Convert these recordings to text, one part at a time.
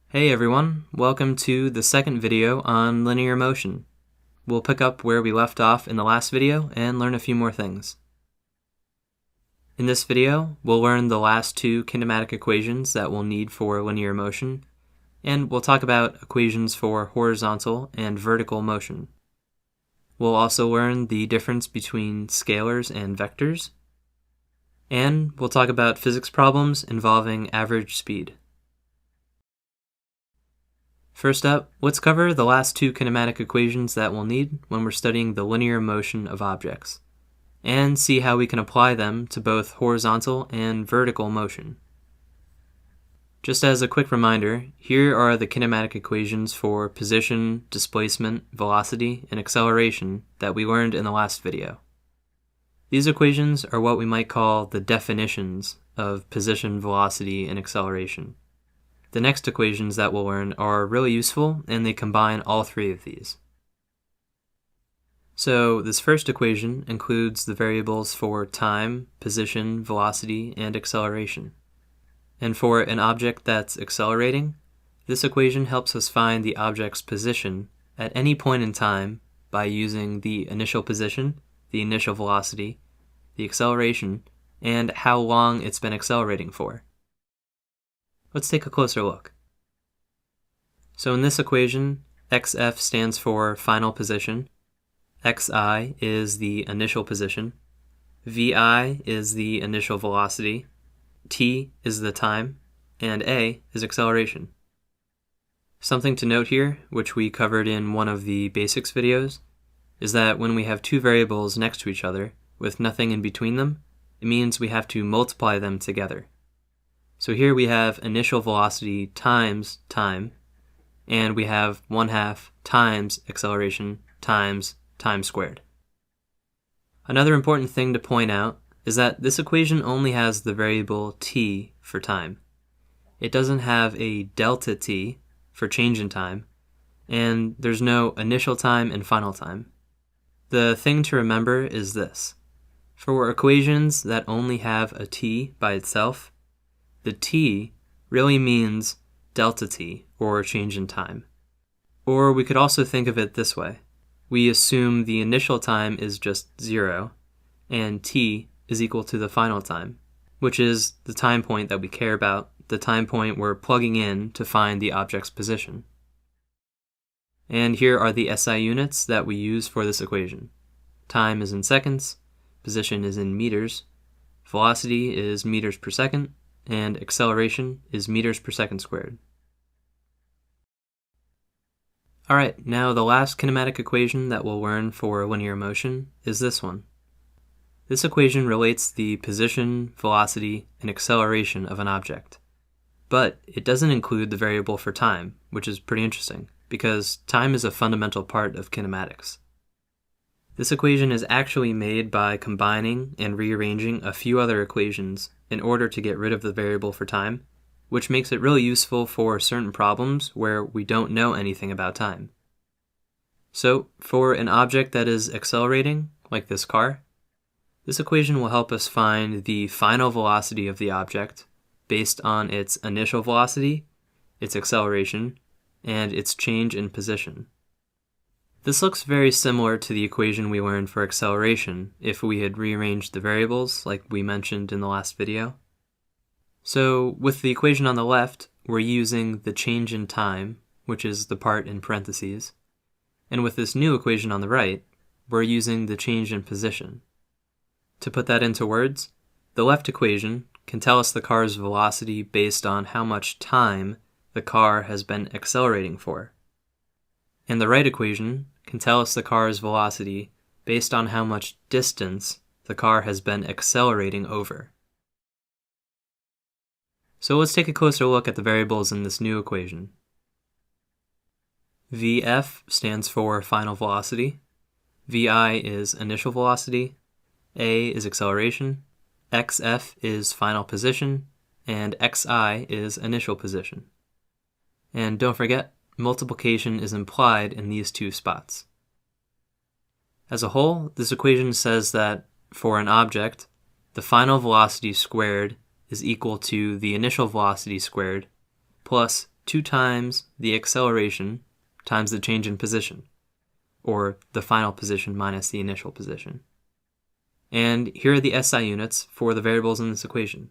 Hey everyone, welcome to the second video on linear motion. We'll pick up where we left off in the last video and learn a few more things. In this video, we'll learn the last two kinematic equations that we'll need for linear motion, and we'll talk about equations for horizontal and vertical motion. We'll also learn the difference between scalars and vectors, and we'll talk about physics problems involving average speed. First up, let's cover the last two kinematic equations that we'll need when we're studying the linear motion of objects, and see how we can apply them to both horizontal and vertical motion. Just as a quick reminder, here are the kinematic equations for position, displacement, velocity, and acceleration that we learned in the last video. These equations are what we might call the definitions of position, velocity, and acceleration. The next equations that we'll learn are really useful, and they combine all three of these. So this first equation includes the variables for time, position, velocity, and acceleration. And for an object that's accelerating, this equation helps us find the object's position at any point in time by using the initial position, the initial velocity, the acceleration, and how long it's been accelerating for. Let's take a closer look. So in this equation, xf stands for final position, xi is the initial position, vi is the initial velocity, t is the time, and a is acceleration. Something to note here, which we covered in one of the basics videos, is that when we have two variables next to each other with nothing in between them, it means we have to multiply them together. So here we have initial velocity times time, and we have 1/2 times acceleration times time squared. Another important thing to point out is that this equation only has the variable t for time. It doesn't have a delta t for change in time, and there's no initial time and final time. The thing to remember is this. For equations that only have a t by itself, the t really means delta t, or change in time. Or we could also think of it this way. We assume the initial time is just 0, and t is equal to the final time, which is the time point that we care about, the time point we're plugging in to find the object's position. And here are the SI units that we use for this equation. Time is in seconds, position is in meters, velocity is meters per second, and acceleration is meters per second squared. Alright, now the last kinematic equation that we'll learn for linear motion is this one. This equation relates the position, velocity, and acceleration of an object. But it doesn't include the variable for time, which is pretty interesting, because time is a fundamental part of kinematics. This equation is actually made by combining and rearranging a few other equations in order to get rid of the variable for time, which makes it really useful for certain problems where we don't know anything about time. So, for an object that is accelerating, like this car, this equation will help us find the final velocity of the object based on its initial velocity, its acceleration, and its change in position. This looks very similar to the equation we learned for acceleration if we had rearranged the variables like we mentioned in the last video. So with the equation on the left, we're using the change in time, which is the part in parentheses, and with this new equation on the right, we're using the change in position. To put that into words, the left equation can tell us the car's velocity based on how much time the car has been accelerating for. And the right equation can tell us the car's velocity based on how much distance the car has been accelerating over. So let's take a closer look at the variables in this new equation. Vf stands for final velocity, Vi is initial velocity, A is acceleration, xf is final position, and xi is initial position. And don't forget, multiplication is implied in these two spots. As a whole, this equation says that for an object, the final velocity squared is equal to the initial velocity squared plus 2 times the acceleration times the change in position, or the final position minus the initial position. And here are the SI units for the variables in this equation.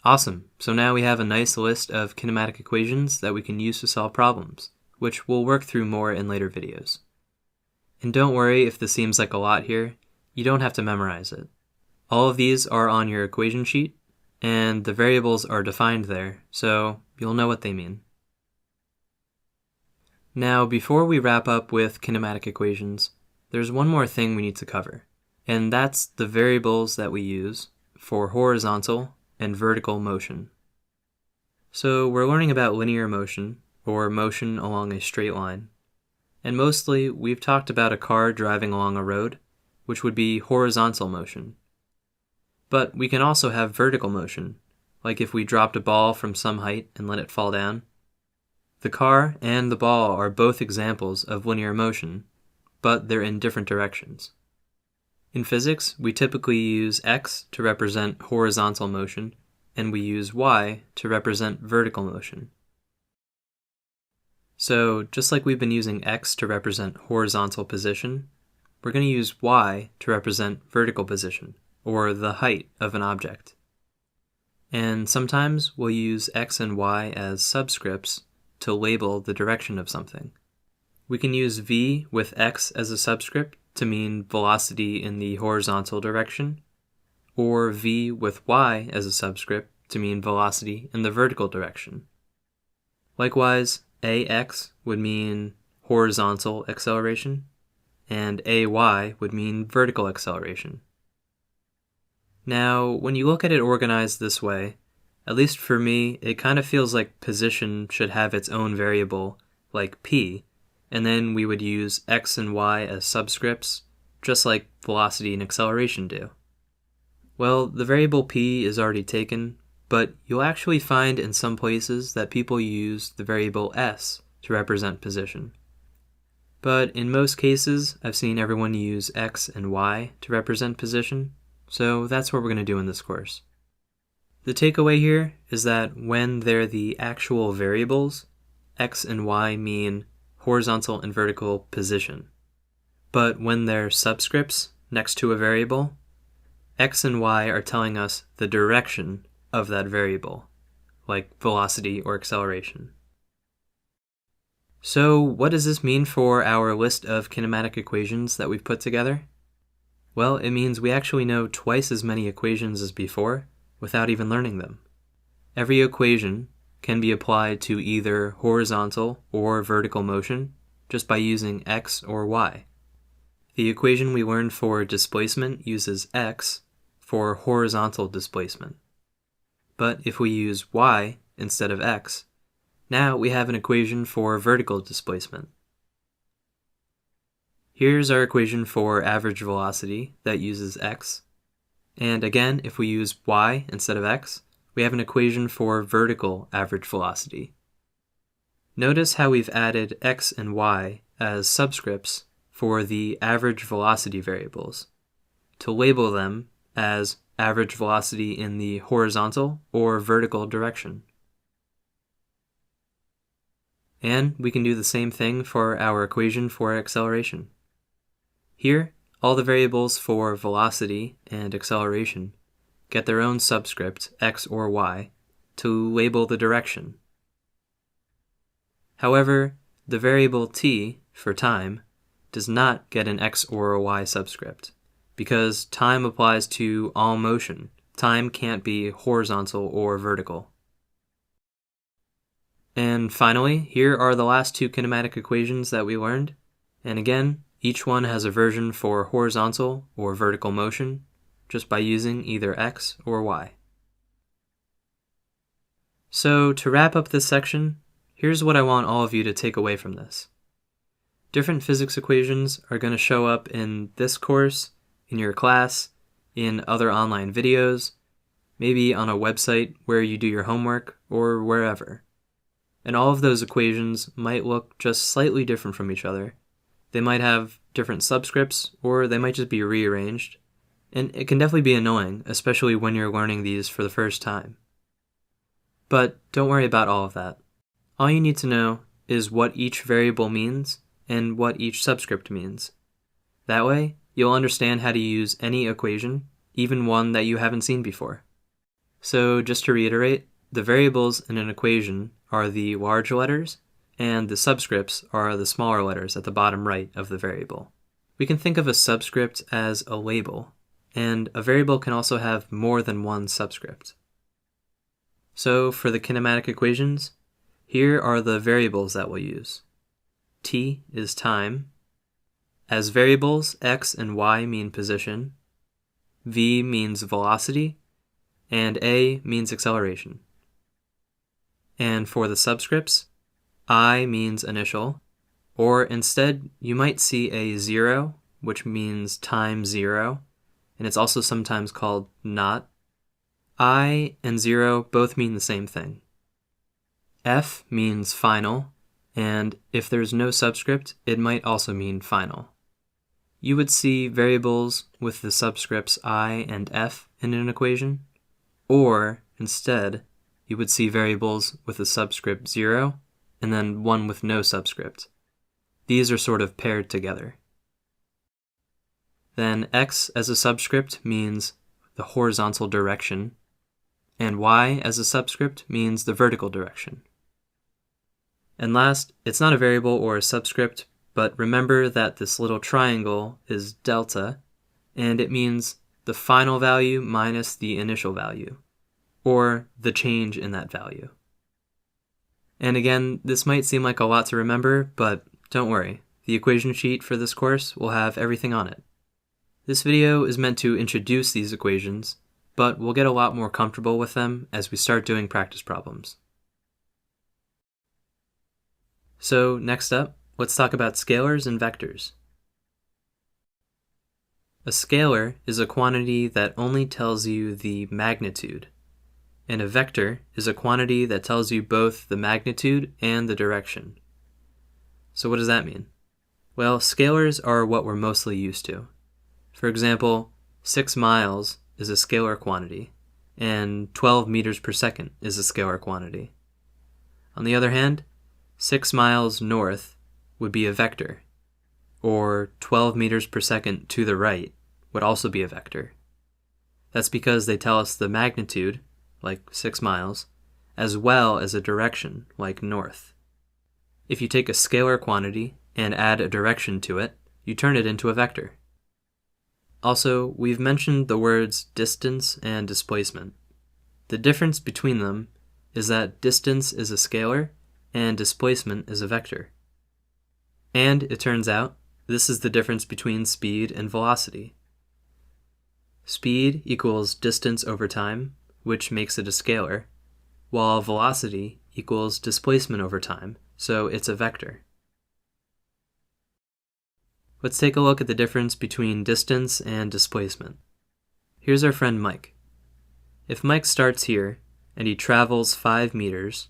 Awesome, so now we have a nice list of kinematic equations that we can use to solve problems, which we'll work through more in later videos. And don't worry if this seems like a lot here, you don't have to memorize it. All of these are on your equation sheet, and the variables are defined there, so you'll know what they mean. Now, before we wrap up with kinematic equations, there's one more thing we need to cover, and that's the variables that we use for horizontal and vertical motion. So we're learning about linear motion, or motion along a straight line, and mostly we've talked about a car driving along a road, which would be horizontal motion. But we can also have vertical motion, like if we dropped a ball from some height and let it fall down. The car and the ball are both examples of linear motion, but they're in different directions. In physics, we typically use x to represent horizontal motion, and we use y to represent vertical motion. So, just like we've been using x to represent horizontal position, we're going to use y to represent vertical position, or the height of an object. And sometimes we'll use x and y as subscripts to label the direction of something. We can use v with x as a subscript to mean velocity in the horizontal direction, or v with y as a subscript to mean velocity in the vertical direction. Likewise, ax would mean horizontal acceleration, and ay would mean vertical acceleration. Now, when you look at it organized this way, at least for me, it kind of feels like position should have its own variable, like p, and then we would use x and y as subscripts, just like velocity and acceleration do. Well, the variable p is already taken, but you'll actually find in some places that people use the variable s to represent position. But in most cases, I've seen everyone use x and y to represent position, so that's what we're going to do in this course. The takeaway here is that when they're the actual variables, x and y mean horizontal and vertical position. But when they're subscripts next to a variable, x and y are telling us the direction of that variable, like velocity or acceleration. So what does this mean for our list of kinematic equations that we've put together? Well, it means we actually know twice as many equations as before without even learning them. Every equation can be applied to either horizontal or vertical motion just by using x or y. The equation we learned for displacement uses x for horizontal displacement. But if we use y instead of x, now we have an equation for vertical displacement. Here's our equation for average velocity that uses x. And again, if we use y instead of x, we have an equation for vertical average velocity. Notice how we've added x and y as subscripts for the average velocity variables to label them as average velocity in the horizontal or vertical direction. And we can do the same thing for our equation for acceleration. Here, all the variables for velocity and acceleration get their own subscript, x or y, to label the direction. However, the variable t, for time, does not get an x or a y subscript, because time applies to all motion. Time can't be horizontal or vertical. And finally, here are the last two kinematic equations that we learned, and again, each one has a version for horizontal or vertical motion, just by using either x or y. So to wrap up this section, here's what I want all of you to take away from this. Different physics equations are going to show up in this course, in your class, in other online videos, maybe on a website where you do your homework, or wherever. And all of those equations might look just slightly different from each other. They might have different subscripts, or they might just be rearranged. And it can definitely be annoying, especially when you're learning these for the first time. But don't worry about all of that. All you need to know is what each variable means and what each subscript means. That way, you'll understand how to use any equation, even one that you haven't seen before. So just to reiterate, the variables in an equation are the large letters, and the subscripts are the smaller letters at the bottom right of the variable. We can think of a subscript as a label, and a variable can also have more than one subscript. So for the kinematic equations, here are the variables that we'll use. T is time. As variables, x and y mean position, v means velocity, and a means acceleration. And for the subscripts, I means initial, or instead you might see a 0, which means time 0, and it's also sometimes called not. I and 0 both mean the same thing. F means final, and if there's no subscript, it might also mean final. You would see variables with the subscripts I and F in an equation, or instead, you would see variables with the subscript 0 and then one with no subscript. These are sort of paired together. Then x as a subscript means the horizontal direction, and y as a subscript means the vertical direction. And last, it's not a variable or a subscript, but remember that this little triangle is delta, and it means the final value minus the initial value, or the change in that value. And again, this might seem like a lot to remember, but don't worry, the equation sheet for this course will have everything on it. This video is meant to introduce these equations, but we'll get a lot more comfortable with them as we start doing practice problems. So next up, let's talk about scalars and vectors. A scalar is a quantity that only tells you the magnitude, and a vector is a quantity that tells you both the magnitude and the direction. So what does that mean? Well, scalars are what we're mostly used to. For example, 6 miles is a scalar quantity, and 12 meters per second is a scalar quantity. On the other hand, 6 miles north would be a vector, or 12 meters per second to the right would also be a vector. That's because they tell us the magnitude, like 6 miles, as well as a direction, like north. If you take a scalar quantity and add a direction to it, you turn it into a vector. Also, we've mentioned the words distance and displacement. The difference between them is that distance is a scalar and displacement is a vector. And it turns out, this is the difference between speed and velocity. Speed equals distance over time, which makes it a scalar, while velocity equals displacement over time, so it's a vector. Let's take a look at the difference between distance and displacement. Here's our friend Mike. If Mike starts here and he travels 5 meters,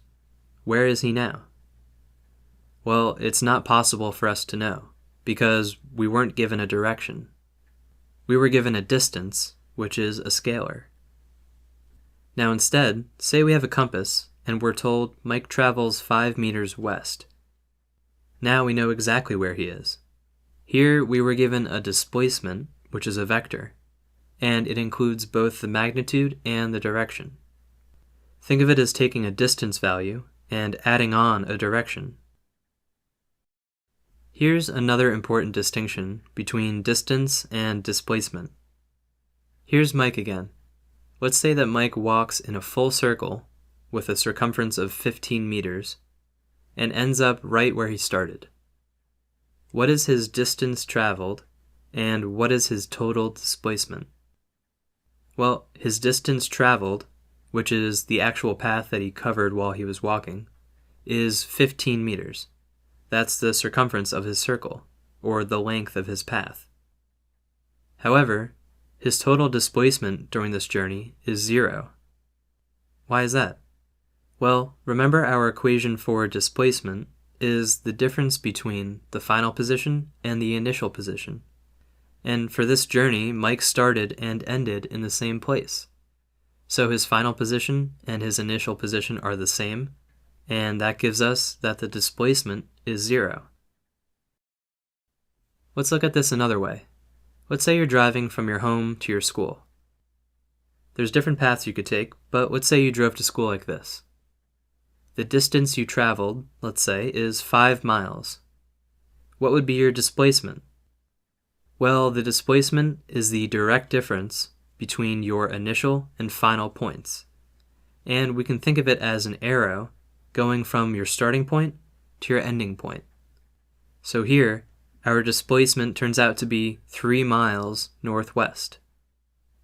where is he now? Well, it's not possible for us to know, because we weren't given a direction. We were given a distance, which is a scalar. Now instead, say we have a compass, and we're told Mike travels 5 meters west. Now we know exactly where he is. Here we were given a displacement, which is a vector, and it includes both the magnitude and the direction. Think of it as taking a distance value and adding on a direction. Here's another important distinction between distance and displacement. Here's Mike again. Let's say that Mike walks in a full circle with a circumference of 15 meters and ends up right where he started. What is his distance traveled, and what is his total displacement? Well, his distance traveled, which is the actual path that he covered while he was walking, is 15 meters. That's the circumference of his circle, or the length of his path. However, his total displacement during this journey is 0. Why is that? Well, remember our equation for displacement is the difference between the final position and the initial position. And for this journey, Mike started and ended in the same place. So his final position and his initial position are the same, and that gives us that the displacement is 0. Let's look at this another way. Let's say you're driving from your home to your school. There's different paths you could take, but let's say you drove to school like this. The distance you traveled, let's say, is 5 miles. What would be your displacement? Well, the displacement is the direct difference between your initial and final points. And we can think of it as an arrow going from your starting point to your ending point. So here, our displacement turns out to be 3 miles northwest.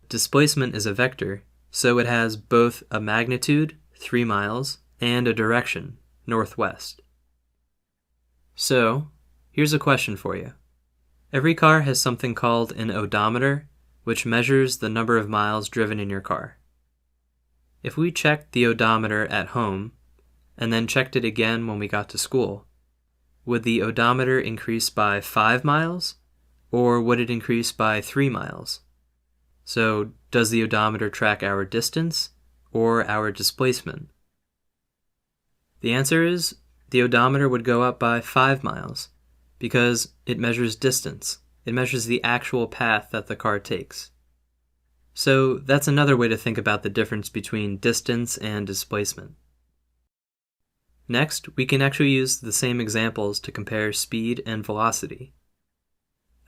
Displacement is a vector, so it has both a magnitude, 3 miles, and a direction, northwest. So, here's a question for you. Every car has something called an odometer, which measures the number of miles driven in your car. If we checked the odometer at home, and then checked it again when we got to school, would the odometer increase by 5 miles, or would it increase by 3 miles? So, does the odometer track our distance, or our displacement? The answer is, the odometer would go up by 5 miles, because it measures distance. It measures the actual path that the car takes. So that's another way to think about the difference between distance and displacement. Next, we can actually use the same examples to compare speed and velocity.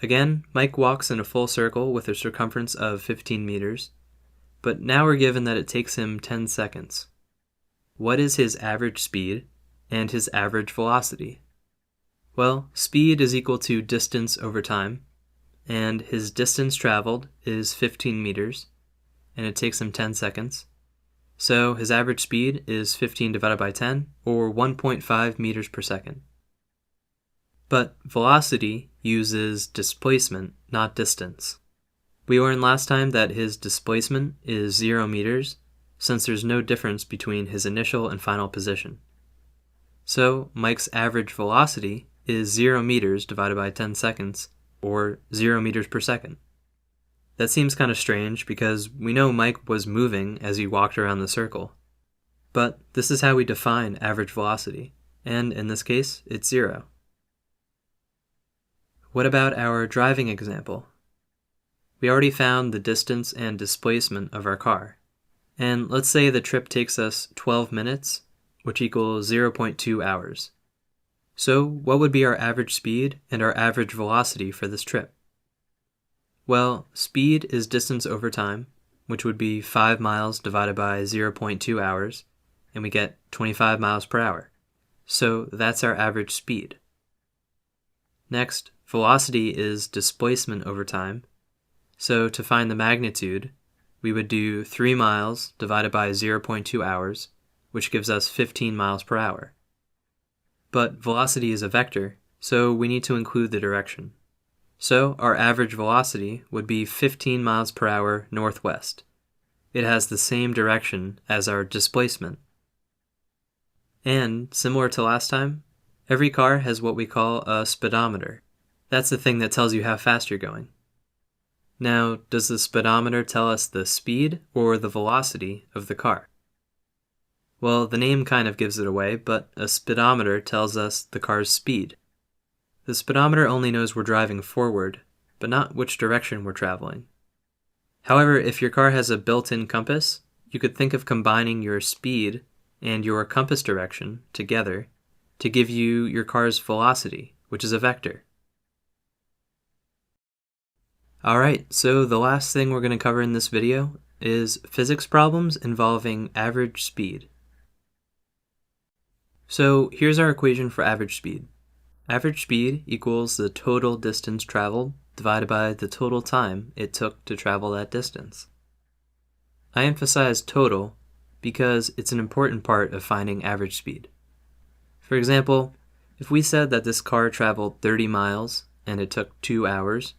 Again, Mike walks in a full circle with a circumference of 15 meters, but now we're given that it takes him 10 seconds. What is his average speed and his average velocity? Well, speed is equal to distance over time, and his distance traveled is 15 meters, and it takes him 10 seconds. So his average speed is 15 divided by 10, or 1.5 meters per second. But velocity uses displacement, not distance. We learned last time that his displacement is 0 meters, since there's no difference between his initial and final position. So Mike's average velocity is 0 meters divided by 10 seconds, or 0 meters per second. That seems kind of strange because we know Mike was moving as he walked around the circle. But this is how we define average velocity, and in this case, it's 0. What about our driving example? We already found the distance and displacement of our car, and let's say the trip takes us 12 minutes, which equals 0.2 hours. So what would be our average speed and our average velocity for this trip? Well, speed is distance over time, which would be 5 miles divided by 0.2 hours, and we get 25 miles per hour. So that's our average speed. Next, velocity is displacement over time. So to find the magnitude, we would do 3 miles divided by 0.2 hours, which gives us 15 miles per hour. But velocity is a vector, so we need to include the direction. So our average velocity would be 15 miles per hour northwest. It has the same direction as our displacement. And, similar to last time, every car has what we call a speedometer. That's the thing that tells you how fast you're going. Now, does the speedometer tell us the speed or the velocity of the car? Well, the name kind of gives it away, but a speedometer tells us the car's speed. The speedometer only knows we're driving forward, but not which direction we're traveling. However, if your car has a built-in compass, you could think of combining your speed and your compass direction together to give you your car's velocity, which is a vector. Alright, so the last thing we're going to cover in this video is physics problems involving average speed. So here's our equation for average speed. Average speed equals the total distance traveled divided by the total time it took to travel that distance. I emphasize total because it's an important part of finding average speed. For example, if we said that this car traveled 30 miles and it took 2 hours,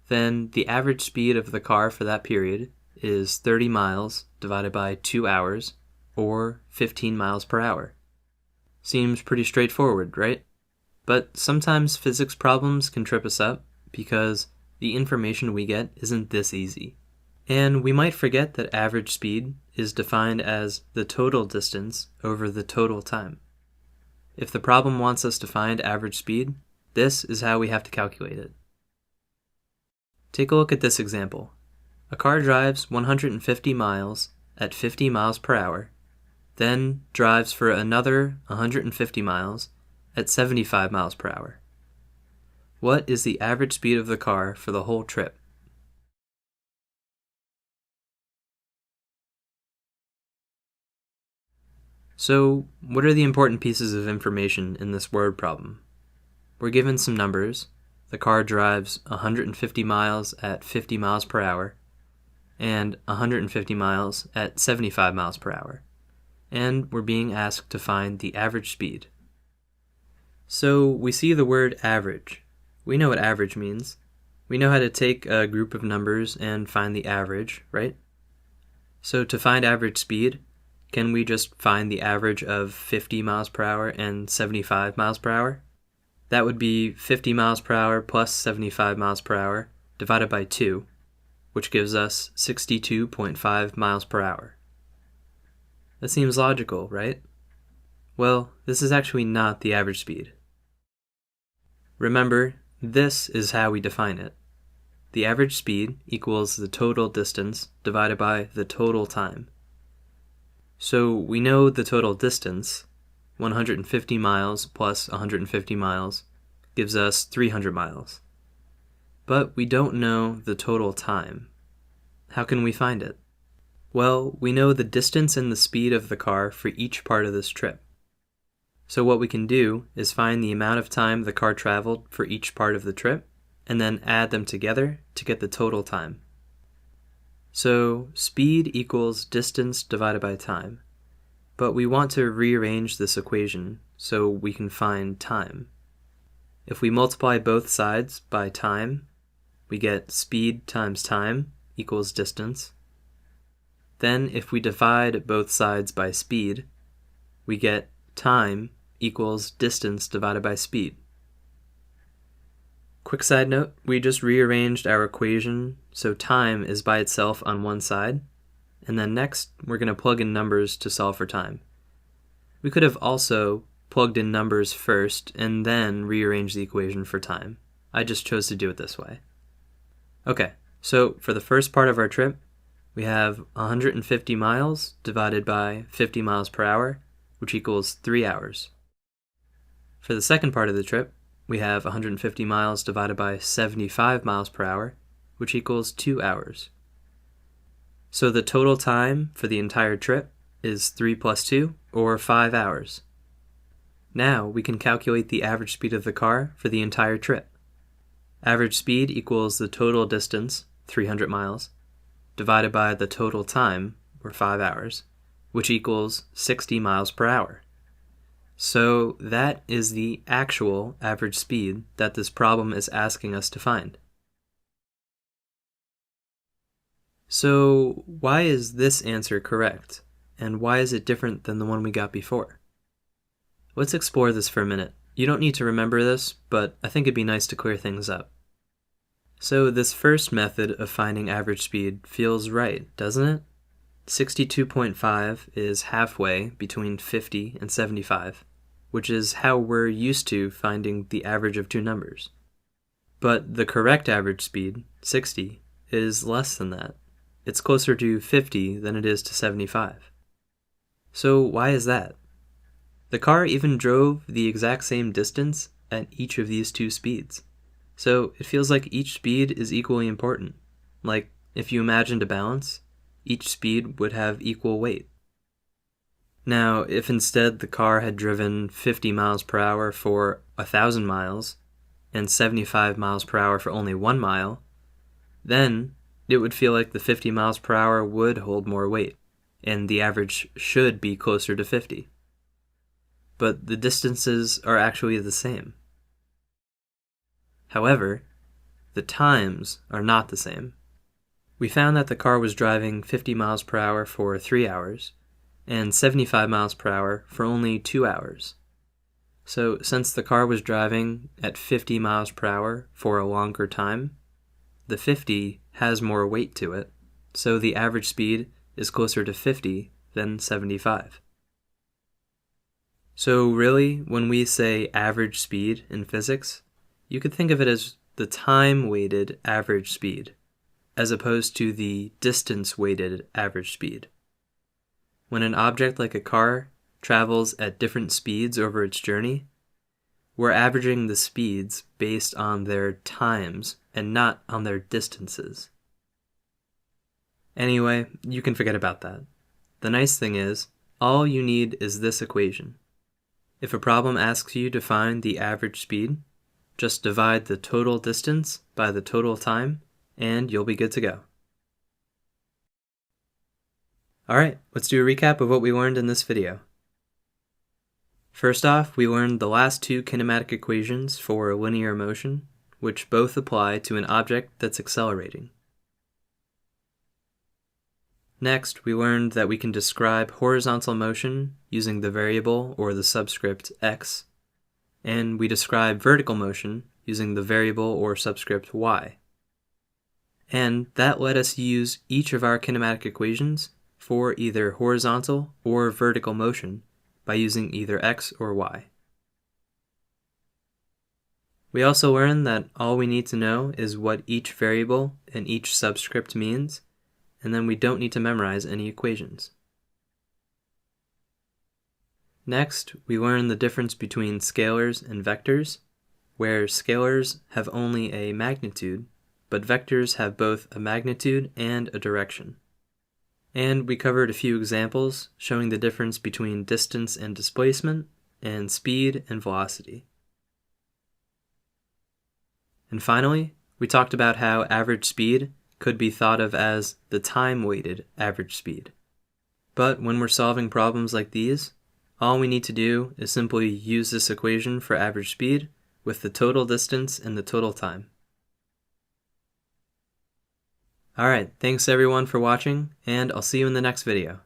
then the average speed of the car for that period is 30 miles divided by 2 hours, or 15 miles per hour. Seems pretty straightforward, right? But sometimes physics problems can trip us up because the information we get isn't this easy. And we might forget that average speed is defined as the total distance over the total time. If the problem wants us to find average speed, this is how we have to calculate it. Take a look at this example. A car drives 150 miles at 50 miles per hour, then drives for another 150 miles at 75 miles per hour. What is the average speed of the car for the whole trip? So, what are the important pieces of information in this word problem? We're given some numbers. The car drives 150 miles at 50 miles per hour and 150 miles at 75 miles per hour. And we're being asked to find the average speed. So we see the word average. We know what average means. We know how to take a group of numbers and find the average, right? So to find average speed, can we just find the average of 50 miles per hour and 75 miles per hour? That would be 50 miles per hour plus 75 miles per hour divided by 2, which gives us 62.5 miles per hour. That seems logical, right? Well, this is actually not the average speed. Remember, this is how we define it. The average speed equals the total distance divided by the total time. So we know the total distance, 150 miles plus 150 miles, gives us 300 miles. But we don't know the total time. How can we find it? Well, we know the distance and the speed of the car for each part of this trip. So what we can do is find the amount of time the car traveled for each part of the trip, and then add them together to get the total time. So speed equals distance divided by time. But we want to rearrange this equation so we can find time. If we multiply both sides by time, we get speed times time equals distance. Then if we divide both sides by speed, we get time equals distance divided by speed. Quick side note, we just rearranged our equation so time is by itself on one side, and then next we're going to plug in numbers to solve for time. We could have also plugged in numbers first and then rearranged the equation for time. I just chose to do it this way. Okay, so for the first part of our trip, we have 150 miles divided by 50 miles per hour, which equals 3 hours. For the second part of the trip, we have 150 miles divided by 75 miles per hour, which equals 2 hours. So the total time for the entire trip is 3 plus 2, or 5 hours. Now we can calculate the average speed of the car for the entire trip. Average speed equals the total distance, 300 miles, divided by the total time, or 5 hours, which equals 60 miles per hour. So that is the actual average speed that this problem is asking us to find. So why is this answer correct? And why is it different than the one we got before? Let's explore this for a minute. You don't need to remember this, but I think it'd be nice to clear things up. So this first method of finding average speed feels right, doesn't it? 62.5 is halfway between 50 and 75, which is how we're used to finding the average of two numbers. But the correct average speed, 60, is less than that. It's closer to 50 than it is to 75. So why is that? The car even drove the exact same distance at each of these two speeds. So it feels like each speed is equally important. Like if you imagined a balance, each speed would have equal weight. Now, if instead the car had driven 50 miles per hour for 1,000 miles and 75 miles per hour for only 1 mile, then it would feel like the 50 miles per hour would hold more weight, and the average should be closer to 50. But the distances are actually the same. However, the times are not the same. We found that the car was driving 50 miles per hour for 3 hours, and 75 miles per hour for only 2 hours. So since the car was driving at 50 miles per hour for a longer time, the 50 has more weight to it, so the average speed is closer to 50 than 75. So really, when we say average speed in physics, you could think of it as the time-weighted average speed, as opposed to the distance-weighted average speed. When an object like a car travels at different speeds over its journey, we're averaging the speeds based on their times and not on their distances. Anyway, you can forget about that. The nice thing is, all you need is this equation. If a problem asks you to find the average speed, just divide the total distance by the total time, and you'll be good to go. Alright, let's do a recap of what we learned in this video. First off, we learned the last two kinematic equations for linear motion, which both apply to an object that's accelerating. Next, we learned that we can describe horizontal motion using the variable or the subscript x, and we describe vertical motion using the variable or subscript y. And that let us use each of our kinematic equations for either horizontal or vertical motion by using either x or y. We also learned that all we need to know is what each variable and each subscript means, and then we don't need to memorize any equations. Next, we learned the difference between scalars and vectors, where scalars have only a magnitude, but vectors have both a magnitude and a direction. And we covered a few examples showing the difference between distance and displacement, and speed and velocity. And finally, we talked about how average speed could be thought of as the time-weighted average speed. But when we're solving problems like these, all we need to do is simply use this equation for average speed with the total distance and the total time. Alright, thanks everyone for watching, and I'll see you in the next video.